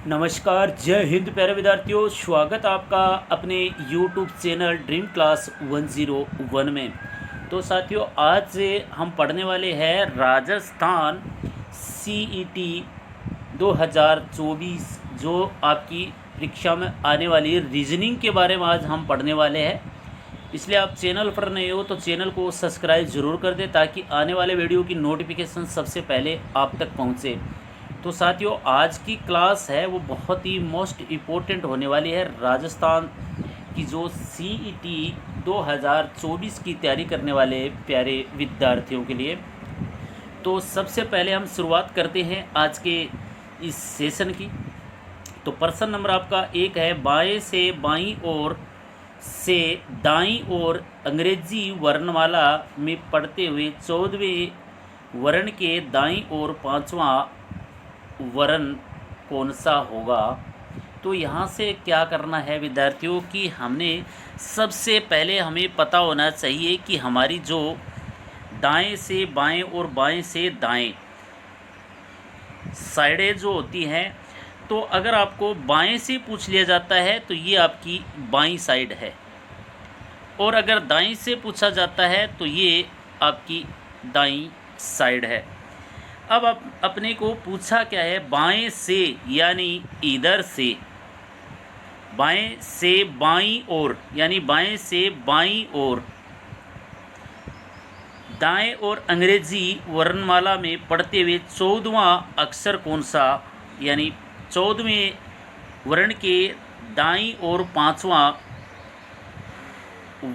नमस्कार, जय हिंद प्यारे विद्यार्थियों। स्वागत आपका अपने YouTube चैनल ड्रीम क्लास 101 में। तो साथियों, आज से हम पढ़ने वाले हैं राजस्थान CET 2024 जो आपकी परीक्षा में आने वाली रीजनिंग के बारे में आज हम पढ़ने वाले हैं। इसलिए आप चैनल पर नए हो तो चैनल को सब्सक्राइब ज़रूर कर दें ताकि आने वाले वीडियो की नोटिफिकेशन सबसे पहले आप तक पहुँचे। तो साथियों, आज की क्लास है वो बहुत ही मोस्ट इम्पोर्टेंट होने वाली है राजस्थान की जो CET 2024 की तैयारी करने वाले प्यारे विद्यार्थियों के लिए। तो सबसे पहले हम शुरुआत करते हैं आज के इस सेशन की। तो प्रश्न नंबर आपका 1 है, बाएं से बाईं ओर से दाईं ओर अंग्रेजी वर्णमाला में पढ़ते हुए 14वें वर्ण के दाईं ओर 5वां वर्ण कौन सा होगा। तो यहाँ से क्या करना है विद्यार्थियों कि हमने सबसे पहले हमें पता होना चाहिए कि हमारी जो दाएं से बाएं और बाएं से दाएं साइडें जो होती हैं, तो अगर आपको बाएं से पूछ लिया जाता है तो ये आपकी बाईं साइड है, और अगर दाईं से पूछा जाता है तो ये आपकी दाईं साइड है। अब अपने को पूछा क्या है, बाएं से यानी इधर से, बाएं से बाईं ओर यानी बाएं से बाईं ओर, दाएं और अंग्रेजी वर्णमाला में पढ़ते हुए 14वां अक्षर कौन सा, यानी 14वें वर्ण के दाईं और 5वां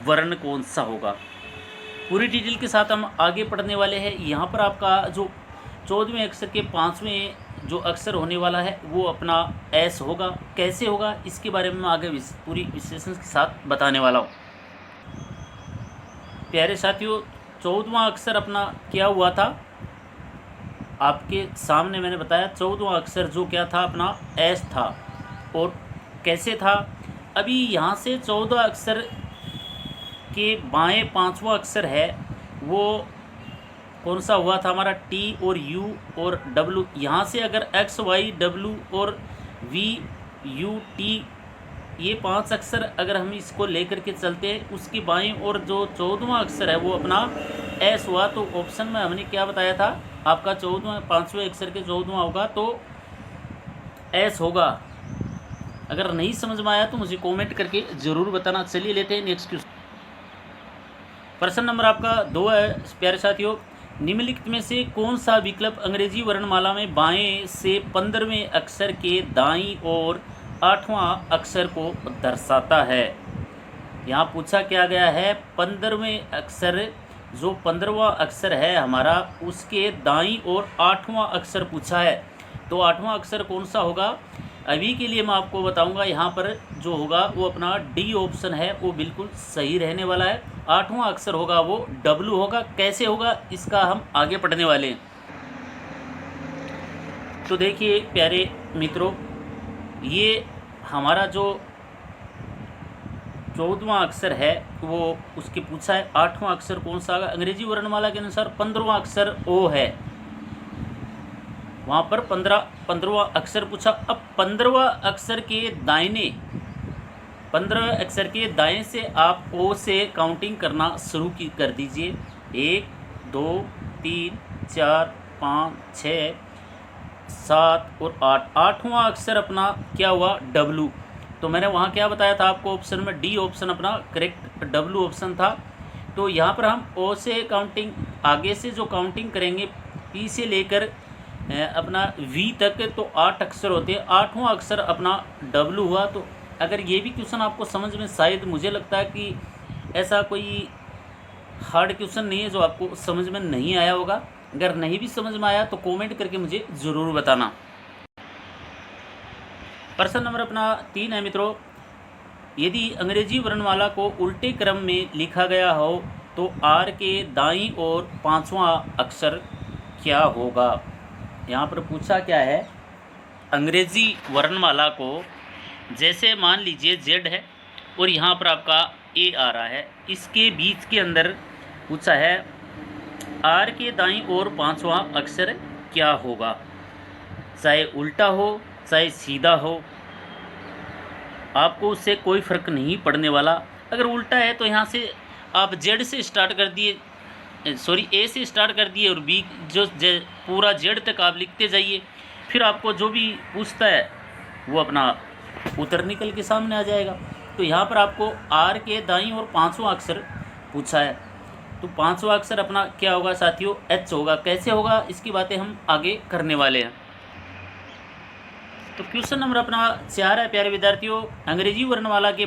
वर्ण कौन सा होगा। पूरी डिटेल के साथ हम आगे पढ़ने वाले हैं। यहाँ पर आपका जो 14वें अक्षर के 5वें जो अक्षर होने वाला है वो अपना एस होगा। कैसे होगा इसके बारे में मैं आगे पूरी विश्लेषण के साथ बताने वाला हूँ। प्यारे साथियों, 14वां अक्षर अपना क्या हुआ था, आपके सामने मैंने बताया। 14वां अक्षर जो क्या था अपना एस था। और कैसे था, अभी यहाँ से 14 अक्षर के बाएं 5वां अक्षर है वो कौन सा हुआ था हमारा, T और U और W। यहाँ से अगर X Y W और V U T ये 5 अक्षर अगर हम इसको लेकर के चलते हैं, उसकी बाईं और जो 14वां अक्षर है वो अपना S हुआ। तो ऑप्शन में हमने क्या बताया था, आपका 5वें अक्षर के 14वां होगा तो S होगा। अगर नहीं समझ में आया तो मुझे कमेंट करके ज़रूर बताना। चलिए लेते हैं नेक्स्ट क्वेश्चन। प्रश्न नंबर आपका 2 है, प्यारे साथियों, निम्नलिखित में से कौन सा विकल्प अंग्रेजी वर्णमाला में बाएं से 15वें अक्षर के दाईं और 8वां अक्षर को दर्शाता है। यहाँ पूछा क्या गया है, 15वें अक्षर जो 15वां अक्षर है हमारा उसके दाईं और 8वां अक्षर पूछा है। तो 8वां अक्षर कौन सा होगा, अभी के लिए मैं आपको बताऊंगा। यहाँ पर जो होगा वो अपना D ऑप्शन है, वो बिल्कुल सही रहने वाला है। 8वां अक्षर होगा वो W होगा। कैसे होगा इसका हम आगे पढ़ने वाले हैं। तो देखिए प्यारे मित्रों, ये हमारा जो 14वां अक्षर है वो उसके पूछा है 8वां अक्षर कौन सा होगा। अंग्रेजी वर्णमाला के अनुसार 15वां अक्षर O है, वहाँ पर 15वां अक्षर पूछा। अब 15वां अक्षर के दाहिने 15वें अक्षर के दाएं से आप O से काउंटिंग करना शुरू कर दीजिए। 1 2 3 4 5 6 7 और 8। 8वां अक्षर अपना क्या हुआ, W। तो मैंने वहाँ क्या बताया था आपको, ऑप्शन में D ऑप्शन अपना करेक्ट W ऑप्शन था। तो यहाँ पर हम O से काउंटिंग आगे से जो काउंटिंग करेंगे P से लेकर अपना V तक, तो 8 अक्षर होते हैं। 8वां अक्षर अपना W हुआ। तो अगर ये भी क्वेश्चन आपको समझ में, शायद मुझे लगता है कि ऐसा कोई हार्ड क्वेश्चन नहीं है जो आपको समझ में नहीं आया होगा। अगर नहीं भी समझ में आया तो कमेंट करके मुझे ज़रूर बताना। प्रश्न नंबर अपना 3 है मित्रों, यदि अंग्रेजी वर्णमाला को उल्टे क्रम में लिखा गया हो तो R के दाईं ओर 5वां अक्षर क्या होगा। यहाँ पर पूछा क्या है, अंग्रेजी वर्णमाला को जैसे मान लीजिए Z है और यहाँ पर आपका A आ रहा है, इसके बीच के अंदर पूछा है R के दाईं ओर 5वां अक्षर क्या होगा। चाहे उल्टा हो चाहे सीधा हो, आपको उससे कोई फ़र्क नहीं पड़ने वाला। अगर उल्टा है तो यहाँ से आप जेड से स्टार्ट कर दिए, सॉरी ए से स्टार्ट कर दिए और बी जो पूरा जेड तक आप लिखते जाइए, फिर आपको जो भी पूछता है वो अपना उत्तर निकल के सामने आ जाएगा। तो यहाँ पर आपको आर के दाईं और पाँचवा अक्षर पूछा है, तो पाँचवा अक्षर अपना क्या होगा साथियों, एच होगा। कैसे होगा इसकी बातें हम आगे करने वाले हैं। तो क्वेश्चन नंबर अपना 4 है प्यारे विद्यार्थियों, अंग्रेजी वर्णमाला के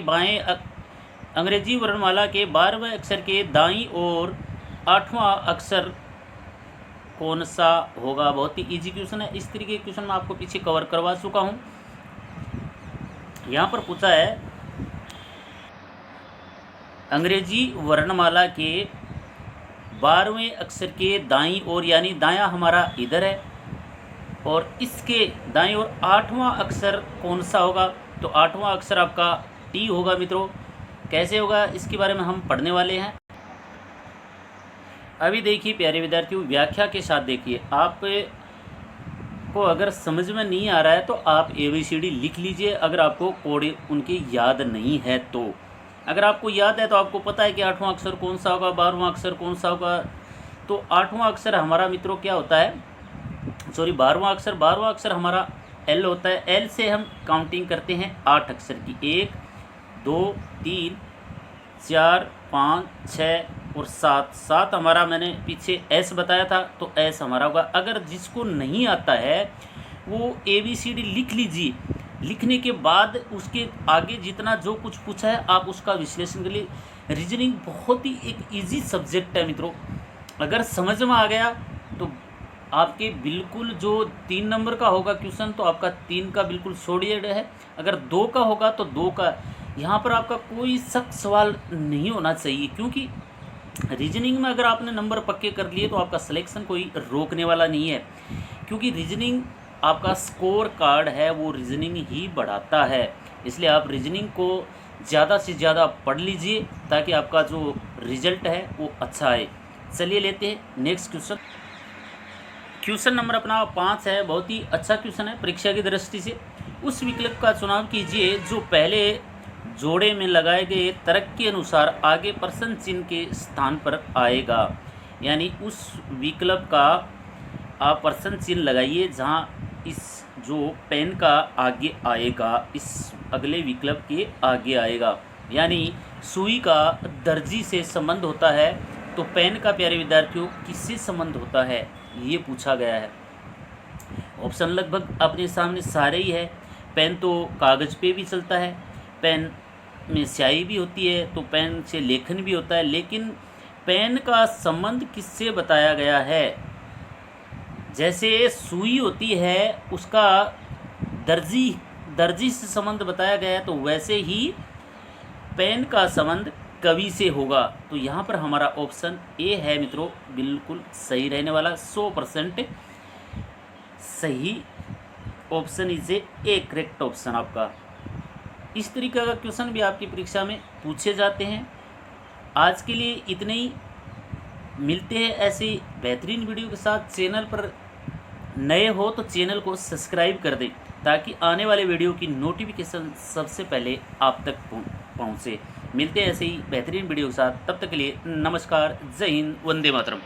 अंग्रेजी वर्णमाला के 12वें अक्षर के दाईं और 8वां अक्षर कौन सा होगा। बहुत ही इजी क्वेश्चन है। इस तरीके के क्वेश्चन मैं आपको पीछे कवर करवा चुका हूँ। यहाँ पर पूछा है अंग्रेजी वर्णमाला के 12वें अक्षर के दाईं ओर, यानी दायां हमारा इधर है, और इसके दाईं ओर 8वां अक्षर कौन सा होगा। तो 8वां अक्षर आपका टी होगा मित्रों। कैसे होगा इसके बारे में हम पढ़ने वाले हैं। अभी देखिए प्यारे विद्यार्थियों, व्याख्या के साथ देखिए। आप को अगर समझ में नहीं आ रहा है तो आप ABCD लिख लीजिए, अगर आपको कोड उनके याद नहीं है तो। अगर आपको याद है तो आपको पता है कि 8वां अक्षर कौन सा होगा, 12वां अक्षर कौन सा होगा। तो 8वां अक्षर हमारा मित्रों क्या होता है, सॉरी 12वां अक्षर हमारा L होता है। L से हम काउंटिंग करते हैं 8 अक्षर की, 1 2 3 4 5 6 और 7 हमारा, मैंने पीछे S बताया था तो S हमारा होगा। अगर जिसको नहीं आता है वो ABCD लिख लीजिए, लिखने के बाद उसके आगे जितना जो कुछ पूछा है आप उसका विश्लेषण कर लिए। रीजनिंग बहुत ही एक इजी सब्जेक्ट है मित्रों। अगर समझ में आ गया तो आपके बिल्कुल जो 3 नंबर का होगा क्वेश्चन तो आपका 3 का बिल्कुल सॉलिड है। अगर 2 का होगा तो 2 का, यहाँ पर आपका कोई सख्त सवाल नहीं होना चाहिए, क्योंकि रीजनिंग में अगर आपने नंबर पक्के कर लिए तो आपका सिलेक्शन कोई रोकने वाला नहीं है। क्योंकि रीजनिंग आपका स्कोर कार्ड है, वो रीजनिंग ही बढ़ाता है। इसलिए आप रीजनिंग को ज़्यादा से ज़्यादा पढ़ लीजिए ताकि आपका जो रिजल्ट है वो अच्छा आए। चलिए लेते हैं नेक्स्ट क्वेश्चन। क्वेश्चन नंबर अपना 5 है, बहुत ही अच्छा क्वेश्चन है परीक्षा की दृष्टि से। उस विकल्प का चुनाव कीजिए जो पहले जोड़े में लगाए गए तर्क के अनुसार आगे प्रश्न चिन्ह के स्थान पर आएगा। यानी उस विकल्प का आप प्रश्न चिन्ह लगाइए जहाँ इस जो पेन का आगे आएगा, इस अगले विकल्प के आगे आएगा। यानी सुई का दर्जी से संबंध होता है तो पेन का प्यारे विद्यार्थियों किससे संबंध होता है, ये पूछा गया है। ऑप्शन लगभग अपने सामने सारे ही है। पेन तो कागज़ पे भी चलता है, पेन में स्याही भी होती है, तो पेन से लेखन भी होता है। लेकिन पेन का संबंध किससे बताया गया है, जैसे सुई होती है उसका दर्जी से संबंध बताया गया है, तो वैसे ही पेन का संबंध कवि से होगा। तो यहाँ पर हमारा ऑप्शन ए है मित्रों, बिल्कुल सही रहने वाला, 100% सही option is A correct option आपका। इस तरीके का क्वेश्चन भी आपकी परीक्षा में पूछे जाते हैं। आज के लिए इतने ही, मिलते हैं ऐसी बेहतरीन वीडियो के साथ। चैनल पर नए हो तो चैनल को सब्सक्राइब कर दें ताकि आने वाले वीडियो की नोटिफिकेशन सबसे पहले आप तक पहुँचे। मिलते हैं ऐसे ही बेहतरीन वीडियो के साथ, तब तक के लिए नमस्कार, जय हिंद, वंदे मातरम।